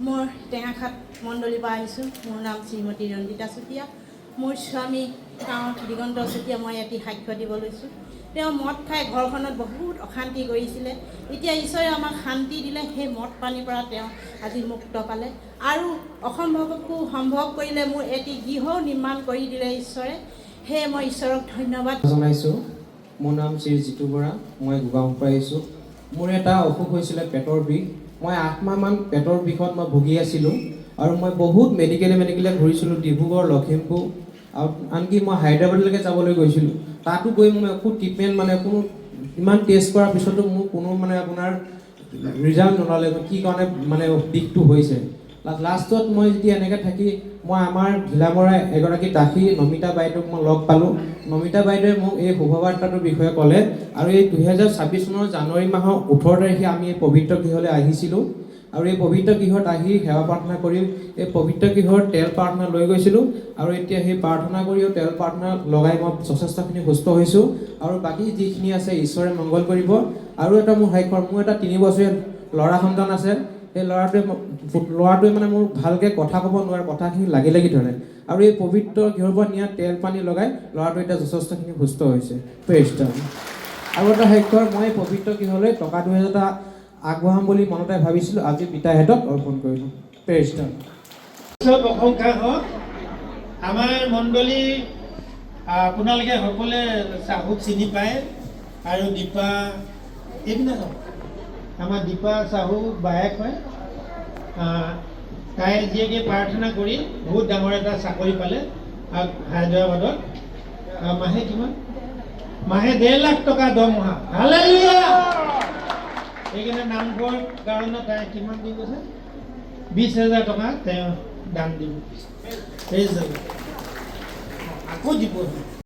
মোৰ টেঙাখাত মণ্ডলীৰ পৰা আহিছোঁ। মোৰ নাম শ্ৰীমতী ৰঞ্জিতা চুতীয়া। মোৰ স্বামী গাঁৱৰ দিগন্ত চুতীয়া। মই এটি সাক্ষ্য দিব লৈছোঁ। তেওঁ মদ খাই ঘৰখনত বহুত অশান্তি কৰিছিলে। এতিয়া ঈশ্বৰে আমাক শান্তি দিলে। সেই মদ পানীৰ পৰা তেওঁ আজি মুক্ত পালে আৰু অসম্ভৱকো সম্ভৱ কৰিলে। মোৰ এটি গৃহ নিৰ্মাণ কৰি দিলে ঈশ্বৰে। সেয়ে মই ঈশ্বৰক ধন্যবাদ জনাইছোঁ। মোৰ নাম শ্ৰী জিতু বৰা। মই গোগাঁৱৰ পৰা আহিছোঁ। মোৰ এটা অসুখ হৈছিলে পেটৰ বিষ। মই 8 মাহমান পেটৰ বিষত মই ভুগি আছিলোঁ আৰু মই বহুত মেডিকেলে ঘূৰিছিলোঁ, ডিব্ৰুগড়, লখিমপুৰ আৰু আনকি মই হায়দৰাবাদলৈকে যাবলৈ গৈছিলোঁ। তাতো গৈ মই একো ট্ৰিটমেণ্ট কোনো ইমান টেষ্ট কৰাৰ পিছতো মোৰ কোনো আপোনাৰ ৰিজাল্ট নোলালে কি কাৰণে বিষটো হৈছে। লাষ্টত মই যেতিয়া এনেকৈ থাকি মই আমাৰ ঘিলামৰা এগৰাকী দাসী নমিতা বাইদেউক মই লগ পালোঁ। নমিতা বাইদেৱে মোক এই শুভবাৰ্তাটোৰ বিষয়ে ক'লে আৰু এই 2026 চনৰ জানুৱাৰী মাহৰ 18 তাৰিখে আমি এই পবিত্ৰ গৃহলৈ আহিছিলোঁ আৰু এই পবিত্ৰ গৃহত আহি সেৱা প্ৰাৰ্থনা কৰি এই পবিত্ৰ গৃহৰ তেল প্ৰাৰ্থনা লৈ গৈছিলোঁ আৰু এতিয়া সেই প্ৰাৰ্থনা কৰিও তেল প্ৰাৰ্থনা লগাই মই যথেষ্টখিনি সুস্থ হৈছোঁ আৰু বাকী যিখিনি আছে ঈশ্বৰে মংগল কৰিব। আৰু এটা মোৰ সাক্ষ্য, মোৰ এটা 3 বছৰীয়া ল'ৰা সন্তান আছে। সেই ল'ৰাটোৱে মোৰ ভালকৈ কথা ক'ব নোৱাৰে, কথাখিনি লাগি ধৰে আৰু এই পবিত্ৰ গৃহৰ পৰা নিয়া তেল পানী লগাই ল'ৰাটো এতিয়া যথেষ্টখিনি সুস্থ হৈছে। Praise god. আৰু এটা সাক্ষ্য, মই এই পবিত্ৰ গৃহলৈ টকা 2000 আগবঢ়াম বুলি মনতে ভাবিছিলোঁ। আজি পিতাহঁতক অৰ্পণ কৰিলোঁ। Praise god. প্ৰশংসা হওক। আমাৰ মণ্ডলী আপোনালোকে সকলোৱে চাহুক চিনি পায় আৰু দীপা এইবিলাক আমাৰ দীপা চাহু বায়েক হয়। তাই জীয়েকে প্ৰাৰ্থনা কৰি বহুত ডাঙৰ এটা চাকৰি পালে হায়দৰাবাদত। মাহে কিমান? মাহে 1.5 লাখ টকা দৰমহা। হালেলুয়া। সেইকাৰণে নামঘৰ কাৰণে তাই কিমান দি গৈছে? 20,000 টকা তেওঁ দান দিব। আকৌ দিব।